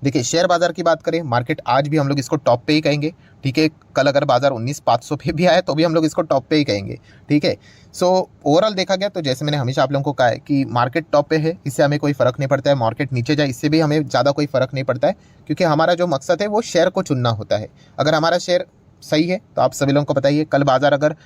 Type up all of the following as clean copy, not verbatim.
देखिए शेयर बाजार की बात करें, मार्केट आज भी हम लोग इसको टॉप पे ही कहेंगे। ठीक है, कल अगर बाजार 19,500 पे भी आए तो भी हम लोग इसको टॉप पे ही कहेंगे। ठीक है, सो ओवरऑल देखा गया तो जैसे मैंने हमेशा आप लोगों को कहा है कि मार्केट टॉप पे है, इससे हमें कोई फर्क नहीं पड़ता है। मार्केट नीचे जाए इससे भी हमें ज़्यादा कोई फर्क नहीं पड़ता है, क्योंकि हमारा जो मकसद है वो शेयर को चुनना होता है। अगर हमारा शेयर सही है तो आप सभी लोगों को बताइए, कल बाजार अगर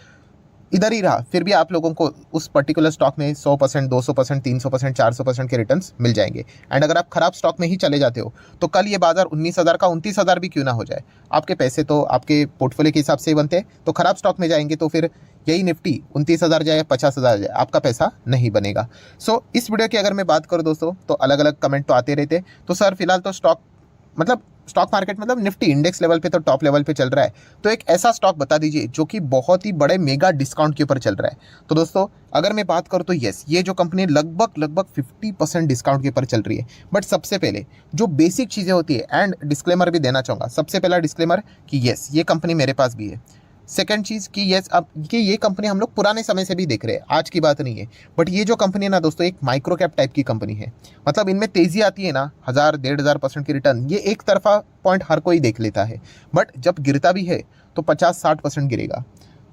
इधर ही रहा फिर भी आप लोगों को उस पर्टिकुलर स्टॉक में 100%, 200%, 300%, 400% के रिटर्न्स मिल जाएंगे। एंड अगर आप खराब स्टॉक में ही चले जाते हो तो कल ये बाजार 19,000 का 29,000 भी क्यों ना हो जाए, आपके पैसे तो आपके पोर्टफोलियो के हिसाब से ही बनते हैं। तो खराब स्टॉक में जाएंगे तो फिर यही निफ्टी 29,000 जाए या 50,000 जाए, आपका पैसा नहीं बनेगा। सो इस वीडियो की अगर मैं बात करूँ दोस्तों, तो अलग अलग कमेंट तो आते रहते। तो सर फिलहाल तो स्टॉक मार्केट मतलब निफ्टी इंडेक्स लेवल पे तो टॉप लेवल पे चल रहा है, तो एक ऐसा स्टॉक बता दीजिए जो कि बहुत ही बड़े मेगा डिस्काउंट के ऊपर चल रहा है। तो दोस्तों अगर मैं बात करूँ तो यस, ये जो कंपनी लगभग 50% डिस्काउंट के ऊपर चल रही है। बट सबसे पहले जो बेसिक चीज़ें होती है, एंड डिस्क्लेमर भी देना चाहूँगा, सबसे पहला डिस्क्लेमर कि यस ये कंपनी मेरे पास भी है। सेकंड चीज़ कि यस, अब कि ये कंपनी हम लोग पुराने समय से भी देख रहे हैं, आज की बात नहीं है। बट ये जो कंपनी है ना दोस्तों, एक माइक्रो कैप टाइप की कंपनी है। मतलब इनमें तेज़ी आती है ना, 1,000 1,500% की रिटर्न, ये एक तरफा पॉइंट हर कोई देख लेता है। बट जब गिरता भी है तो 50-60% गिरेगा।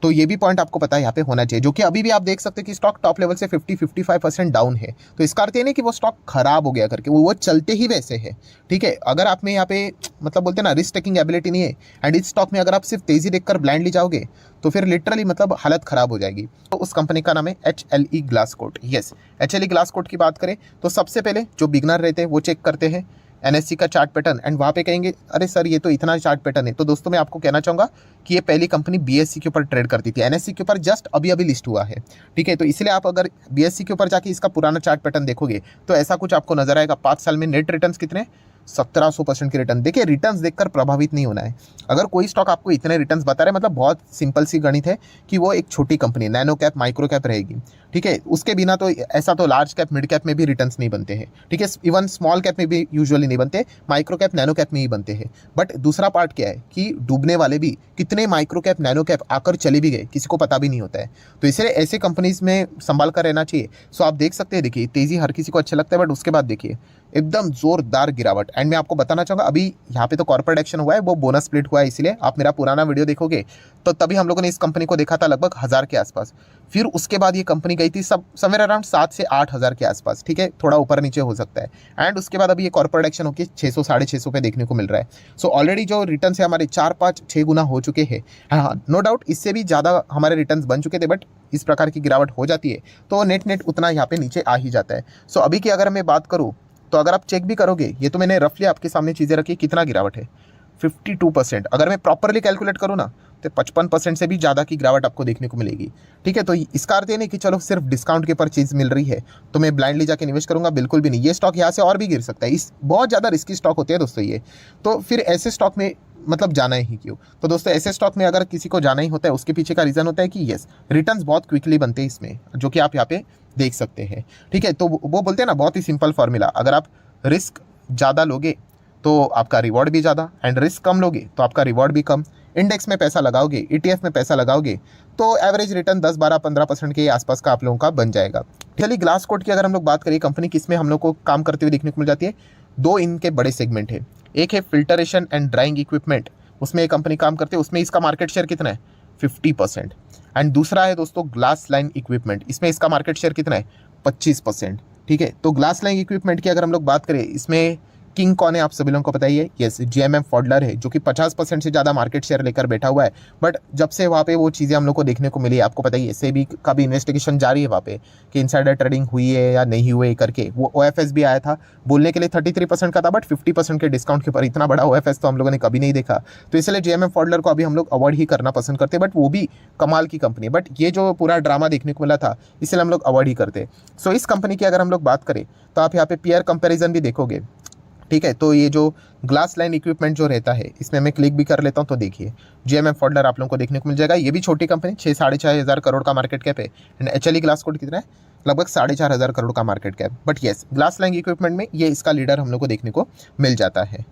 तो ये भी पॉइंट आपको पता है यहाँ पे होना चाहिए, जो कि अभी भी आप देख सकते हैं कि स्टॉक टॉप लेवल से 50-55% डाउन है। तो इसका अर्थ ये नहीं कि वो स्टॉक खराब हो गया करके, वो चलते ही वैसे है। ठीक है, अगर आप में यहाँ पे मतलब बोलते हैं ना रिस्क टेकिंग एबिलिटी नहीं है, एंड इस स्टॉक में अगर आप सिर्फ तेजी देखकर ब्लाइंडली जाओगे तो फिर लिटरली मतलब हालत खराब हो जाएगी। तो उस कंपनी का नाम है HLE Glascoat. Yes, HLE Glascoat की बात करें तो सबसे पहले जो बिगनर रहते हैं वो चेक करते हैं NSE का चार्ट पैटर्न, एंड वहाँ पे कहेंगे अरे सर ये तो इतना चार्ट पैटर्न है। तो दोस्तों मैं आपको कहना चाहूँगा कि ये पहली कंपनी BSE के ऊपर ट्रेड करती थी, NSE के ऊपर जस्ट अभी अभी लिस्ट हुआ है। ठीक है, तो इसलिए आप अगर BSE के ऊपर जाके इसका पुराना चार्ट पैटर्न देखोगे तो ऐसा कुछ आपको नजर आएगा। 5 साल में नेट रिटर्न्स कितने, 1700% के रिटर्न। देखिए रिटर्न्स देखकर प्रभावित नहीं होना है। अगर कोई स्टॉक आपको इतने रिटर्न्स बता रहे हैं, मतलब बहुत सिंपल सी गणित है कि वो एक छोटी company nano cap micro cap रहेगी। ठीक है, उसके बिना तो ऐसा तो लार्ज कैप मिड कैप में भी रिटर्न्स नहीं बनते हैं। ठीक है, इवन स्मॉल कैप में भी यूजुअली नहीं बनते, माइक्रो कैप नैनो कैप में ही बनते हैं। बट दूसरा पार्ट क्या है कि डूबने वाले भी कितने माइक्रो कैप नैनो कैप आकर चले भी गए, किसी को पता भी नहीं होता है। तो इसलिए ऐसे कंपनीज में संभाल कर रहना चाहिए। सो आप देख सकते हैं, देखिए तेजी हर किसी को अच्छा लगता है, बट उसके बाद देखिए एकदम जोरदार गिरावट। एंड मैं आपको बताना चाहूँगा अभी यहाँ पे तो कॉर्पोरेट एक्शन हुआ है, वो बोनस स्प्लिट हुआ है, इसलिए आप मेरा पुराना वीडियो देखोगे तो तभी हम लोगों ने इस कंपनी को देखा था लगभग 1,000 के आसपास। फिर उसके बाद ये कंपनी गई थी सब समवेयर अराउंड 7 से 8,000 के आसपास। ठीक है, थोड़ा ऊपर नीचे हो सकता है। एंड उसके बाद अभी ये कॉर्पोरेट एक्शन होकर 600 650 पे देखने को मिल रहा है। सो ऑलरेडी जो रिटर्न है हमारे 4-5-6 गुना हो चुके हैं। हाँ नो डाउट इससे भी ज़्यादा हमारे रिटर्न बन चुके थे, बट इस प्रकार की गिरावट हो जाती है तो नेट उतना यहाँ पे नीचे आ ही जाता है। सो अभी की अगर मैं बात करूँ तो अगर आप चेक भी करोगे, ये तो मैंने रफली आपके सामने चीज़ें रखी, कितना गिरावट है 52%। अगर मैं प्रॉपरली कैलकुलेट करूँ ना तो 55% से भी ज़्यादा की गिरावट आपको देखने को मिलेगी। ठीक है, तो इसका अर्थ ये नहीं कि चलो सिर्फ डिस्काउंट के ऊपर चीज़ मिल रही है तो मैं ब्लाइंडली जाके निवेश करूंगा, बिल्कुल भी नहीं। ये स्टॉक यहाँ से और भी गिर सकता है, इस बहुत ज़्यादा रिस्की स्टॉक होते हैं दोस्तों ये। तो फिर ऐसे स्टॉक में मतलब जाना ही क्यों। तो दोस्तों ऐसे स्टॉक में अगर किसी को जाना ही होता है, उसके पीछे का रीज़न होता है कि यस रिटर्न्स बहुत क्विकली बनते हैं इसमें, जो कि आप यहाँ पे देख सकते हैं। ठीक है, तो वो बोलते हैं ना बहुत ही सिंपल फॉर्मूला, अगर आप रिस्क ज़्यादा लोगे तो आपका रिवॉर्ड भी ज़्यादा, एंड रिस्क कम लोगे तो आपका रिवॉर्ड भी कम। इंडेक्स में पैसा लगाओगे, ETF में पैसा लगाओगे तो एवरेज रिटर्न 10-12-15% के आसपास का आप लोगों का बन जाएगा। चलिए ग्लासकोट की अगर हम लोग बात करें, कंपनी किसमें हम लोग को काम करते हुए देखने को मिल जाती है, 2 इनके बड़े सेगमेंट है। एक है फिल्टरेशन एंड ड्राइंग इक्विपमेंट, उसमें एक कंपनी काम करती है, उसमें इसका मार्केट शेयर कितना है 50%। एंड दूसरा है दोस्तों ग्लास लाइन इक्विपमेंट, इसमें इसका मार्केट शेयर कितना है 25%। ठीक है, तो ग्लास लाइन इक्विपमेंट की अगर हम लोग बात करें, इसमें किंग कौन है आप सभी लोगों को बताइए, यस GMM फॉडलर है, जो कि 50% से ज़्यादा मार्केट शेयर लेकर बैठा हुआ है। बट जब से वहाँ पे वो चीज़ें हम लोग को देखने को मिली, आपको बताइए सेबी का भी इन्वेस्टिगेशन जारी है वहाँ पे कि इनसाइडर ट्रेडिंग हुई है या नहीं हुई करके। वो OFS भी आया था बोलने के लिए 33% का था, बट 50% के डिस्काउंट के ऊपर इतना बड़ा OFS तो हम लोगों ने कभी नहीं देखा। तो इसलिए GMM फॉडलर को अभी हम लोग अवॉइड ही करना पसंद करते, बट वो भी कमाल की कंपनी है। बट ये जो पूरा ड्रामा देखने को मिला था इसलिए हम लोग अवॉइड ही करते। सो इस कंपनी की अगर हम लोग बात करें तो आप यहाँ पे पीयर कंपेरिजन भी देखोगे। ठीक है, तो ये जो ग्लास लाइन इक्विपमेंट जो रहता है इसमें मैं क्लिक भी कर लेता हूँ तो देखिए GMM फॉडलर आप लोगों को देखने को मिल जाएगा। ये भी छोटी कंपनी, 6-6.5 करोड़ का मार्केट कैप है। एंड HLE ग्लासकोट कितना है, लगभग 4,500 करोड़ का market cap. But yes glass line equipment में ये इसका लीडर हम लोग को देखने को मिल जाता है।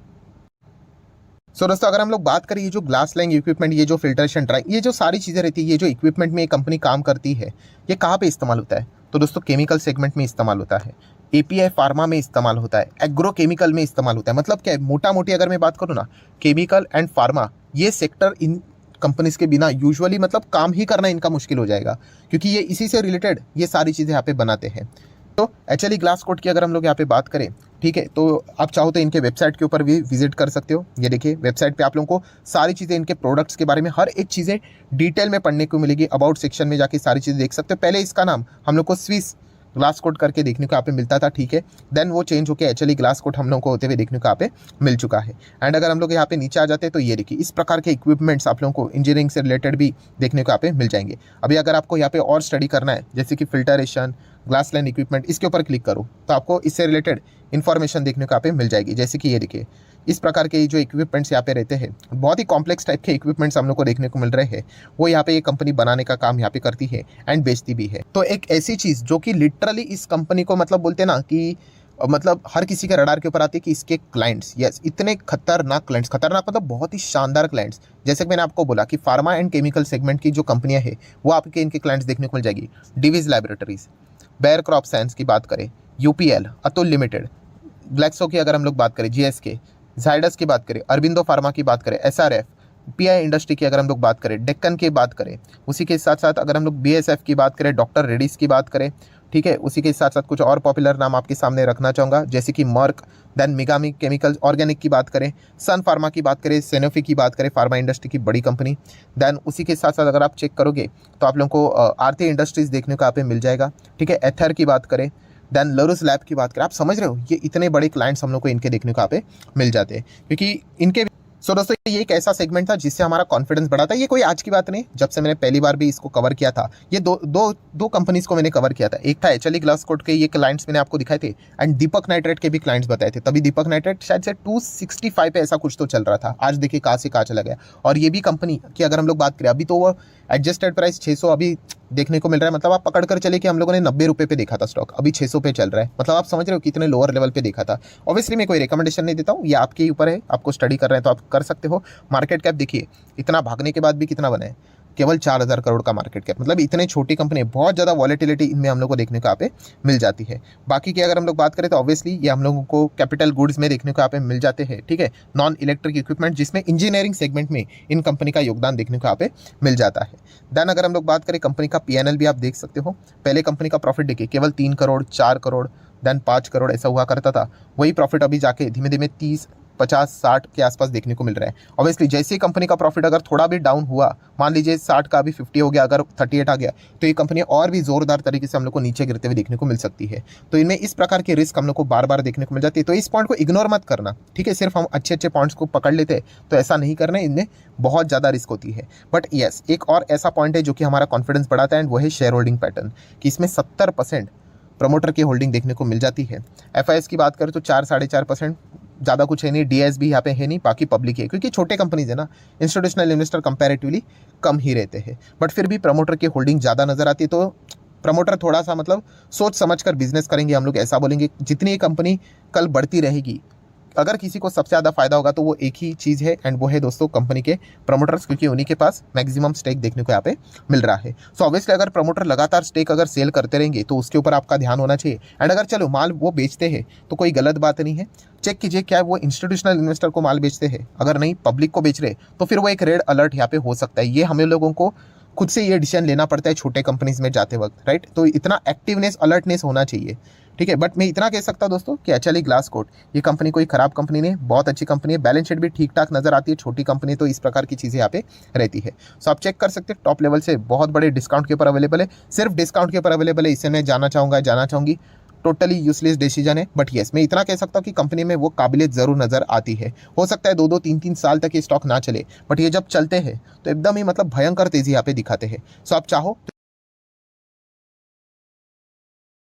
सो दोस्तों अगर हम लोग बात करें ये जो ग्लास लाइन इक्विपमेंट, ये जो फिल्ट्रेशन ड्राइंग, ये जो सारी चीज़ें रहती है, ये जो इक्विपमेंट में ये कंपनी काम करती है, ये कहाँ पे इस्तेमाल होता है, तो दोस्तों केमिकल सेगमेंट में इस्तेमाल होता है। एपीआई फार्मा में इस्तेमाल होता है, एग्रोकेमिकल में इस्तेमाल होता है। मतलब क्या है, मोटा मोटी अगर मैं बात करूँ ना, केमिकल एंड फार्मा ये सेक्टर इन कंपनीज के बिना यूजुअली मतलब काम ही करना इनका मुश्किल हो जाएगा, क्योंकि ये इसी से रिलेटेड ये सारी चीज़ें यहाँ पे बनाते हैं। तो एक्चुअली ग्लास कोट की अगर हम लोग यहाँ पे बात करें, ठीक है, तो आप चाहो तो इनके वेबसाइट के ऊपर भी विजिट कर सकते हो। ये देखिए वेबसाइट पे आप लोगों को सारी चीज़ें इनके प्रोडक्ट्स के बारे में हर एक चीज़ें डिटेल में पढ़ने को मिलेगी। अबाउट सेक्शन में जाके सारी चीज़ें देख सकते हो। पहले इसका नाम हम लोग को स्विस ग्लास कोट करके देखने को यहाँ पे मिलता था, ठीक है, देन वो चेंज होकर एक्चुअली ग्लास कोट हम लोग को होते हुए देखने को यहाँ पे मिल चुका है। एंड अगर हम लोग यहाँ पे नीचे आ जाते हैं तो ये देखिए इस प्रकार के इक्विपमेंट्स आप लोगों को इंजीनियरिंग से रिलेटेड भी देखने को यहाँ पे मिल जाएंगे। अभी अगर आपको यहाँ पे और स्टडी करना है, जैसे कि फिल्टरेशन, ग्लास लाइन इक्विपमेंट, इसके ऊपर क्लिक करो तो आपको इससे रिलेटेड इन्फॉर्मेशन देखने को यहाँ पे मिल जाएगी। जैसे कि ये देखिए इस प्रकार के जो इक्विपमेंट्स यहाँ पे रहते हैं, बहुत ही कॉम्प्लेक्स टाइप के इक्विपमेंट्स हम लोग को देखने को मिल रहे हैं, वो यहाँ पे ये कंपनी बनाने का काम यहाँ पे करती है एंड बेचती भी है। तो एक ऐसी चीज़ जो कि लिटरली इस कंपनी को मतलब बोलते हैं ना कि मतलब हर किसी के रडार के ऊपर आती है कि इसके क्लाइंट्स, यस, इतने खतरनाक क्लाइंट्स, खतरनाक मतलब बहुत ही शानदार क्लाइंट्स। जैसे कि मैंने आपको बोला कि फार्मा एंड केमिकल सेगमेंट की जो कंपनियां हैं वो आपके इनके क्लाइंट्स देखने को मिल जाएगी। Divi's laboratories, Bayer crop science की बात करें, यूपीएल, अतुल लिमिटेड, ग्लैक्सो की अगर हम लोग बात करें, जीएसके, जाइडस की बात करें, अरबिंदो फार्मा की बात करें, एसआरएफ, पीआई इंडस्ट्री की अगर हम लोग बात करें, डेक्कन की बात करें, उसी के साथ साथ अगर हम लोग बीएसएफ की बात करें, डॉक्टर रेड्डीज की बात करें, ठीक है, उसी के साथ साथ कुछ और पॉपुलर नाम आपके सामने रखना चाहूँगा, जैसे कि मर्क, देन मिगामी केमिकल्स ऑर्गेनिक की बात करें, सन फार्मा की बात करें, सेनोफी की बात करें, फार्मा इंडस्ट्री की बड़ी कंपनी। देन उसी के साथ साथ अगर आप चेक करोगे तो आप लोगों को आरती इंडस्ट्रीज देखने को यहाँ पे मिल जाएगा, ठीक है, एथर की बात करें, देन लरुस लैब की बात करें। आप समझ रहे हो ये इतने बड़े क्लाइंट्स हम लोग को इनके देखने को यहाँ पे मिल जाते हैं, क्योंकि इनके सो दोस्तों ये एक ऐसा सेगमेंट था जिससे हमारा कॉन्फिडेंस बढ़ा था। ये कोई आज की बात नहीं, जब से मैंने पहली बार भी इसको कवर किया था, ये दो कंपनीज को मैंने कवर किया था। एक था एक्चुअली ग्लास कोट के ये क्लाइंट्स मैंने आपको दिखाए थे, एंड दीपक नाइट्रेट के भी क्लाइंट्स बताए थे। तभी दीपक नाइट्रेट शायद से 265 पे ऐसा कुछ तो चल रहा था, आज देखिए कहाँ से कहाँ चला गया। और ये भी कंपनी की अगर हम लोग बात करें, अभी तो वो एडजस्टेड प्राइस 600 अभी देखने को मिल रहा है। मतलब आप पकड़ कर चले कि हम लोगों ने 90 रुपये पे देखा था स्टॉक, अभी 600 पे चल रहा है। मतलब आप समझ रहे हो कितने लोअर लेवल पे देखा था। ऑब्वियसली मैं कोई रिकमेंडेशन नहीं देता हूँ, ये आपके ऊपर है, आपको स्टडी कर रहे हैं तो आप कर सकते हो। मार्केट कैप देखिए इतना भागने के बाद भी कितना बना है, केवल 4000 करोड़ का मार्केट कैप। मतलब इतने छोटी कंपनी, बहुत ज़्यादा वॉलेटिलिटी इनमें हम लोग को देखने को यहाँ पे मिल जाती है। बाकी की अगर हम लोग बात करें तो ऑब्वियसली ये हम लोगों को कैपिटल गुड्स में देखने को यहाँ पे मिल जाते हैं, ठीक है, नॉन इलेक्ट्रिक इक्विपमेंट, जिसमें इंजीनियरिंग सेगमेंट में इन कंपनी का योगदान देखने को यहाँ पे मिल जाता है। देन अगर हम लोग बात करें कंपनी का पीएनएल भी आप देख सकते हो। पहले कंपनी का प्रॉफिट देखिए केवल 3 करोड़, 4 करोड़, देन 5 करोड़ ऐसा हुआ करता था। वही प्रॉफिट अभी जाके धीमे धीमे 30, 50, 60 के आसपास देखने को मिल रहा है। ऑब्वियसली जैसे ही कंपनी का प्रॉफिट अगर थोड़ा भी डाउन हुआ, मान लीजिए 60 का अभी 50 हो गया, अगर 38 आ गया, तो ये कंपनी और भी जोरदार तरीके से हम लोग को नीचे गिरते हुए देखने को मिल सकती है। तो इनमें इस प्रकार की रिस्क हम लोग को बार बार देखने को मिल जाती है। तो इस पॉइंट को इग्नोर मत करना, ठीक है, सिर्फ हम अच्छे अच्छे पॉइंट्स को पकड़ लेते हैं तो ऐसा नहीं करना, इनमें बहुत ज़्यादा रिस्क होती है। बट येस, एक और ऐसा पॉइंट है जो कि हमारा कॉन्फिडेंस बढ़ाता है, एंड वो है शेयर होल्डिंग पैटर्न, कि इसमें 70% प्रमोटर की होल्डिंग देखने को मिल जाती है। एफआईएस की बात करें तो 4, 4.5%, ज़्यादा कुछ है नहीं। डीएस भी यहाँ पे है नहीं, बाकी पब्लिक है, क्योंकि छोटे कंपनीज है ना, इंस्टीट्यूशनल इन्वेस्टर कंपैरेटिवली कम ही रहते हैं। बट फिर भी प्रमोटर की होल्डिंग ज़्यादा नजर आती है। तो प्रमोटर थोड़ा सा मतलब सोच समझ कर बिजनेस करेंगे, हम लोग ऐसा बोलेंगे। जितनी ये कंपनी कल बढ़ती रहेगी, अगर किसी को सबसे ज़्यादा फायदा होगा तो वो एक ही चीज़ है, एंड वो है दोस्तों कंपनी के प्रमोटर्स, क्योंकि उन्हीं के पास मैक्सिमम स्टेक देखने को यहाँ पे मिल रहा है। सो ऑब्वियसली अगर प्रमोटर लगातार स्टेक अगर सेल करते रहेंगे तो उसके ऊपर आपका ध्यान होना चाहिए। एंड अगर चलो माल वो बेचते हैं तो कोई गलत बात नहीं है, चेक कीजिए क्या वो इंस्टीट्यूशनल इन्वेस्टर को माल बेचते हैं। अगर नहीं पब्लिक को बेच रहे तो फिर वो एक रेड अलर्ट यहाँ पे हो सकता है। ये हमें लोगों को खुद से ये डिसीजन लेना पड़ता है छोटे कंपनीज में जाते वक्त, राइट। तो इतना एक्टिवनेस, अलर्टनेस होना चाहिए, ठीक है। बट मैं इतना कह सकता हूं दोस्तों कि एक्चुअली ग्लास कोट ये कंपनी कोई खराब कंपनी नहीं, बहुत अच्छी कंपनी है। बैलेंस शीट भी ठीक ठाक नजर आती है, छोटी कंपनी तो इस प्रकार की चीज़ें यहाँ पे रहती है। सो आप चेक कर सकते हैं, टॉप लेवल से बहुत बड़े डिस्काउंट के ऊपर अवेलेबल है, सिर्फ डिस्काउंट के ऊपर अवेलेबल है। इससे मैं जाना चाहूँगी टोटली यूजलेस डिसीजन है। बट येस, मैं इतना कह सकता हूँ कि कंपनी में वो काबिलियत जरूर नजर आती है। हो सकता है 2-2, 3-3 साल तक ये स्टॉक ना चले, बट ये जब चलते हैं तो एकदम ही मतलब भयंकर तेजी यहाँ पे दिखाते हैं। सो आप चाहो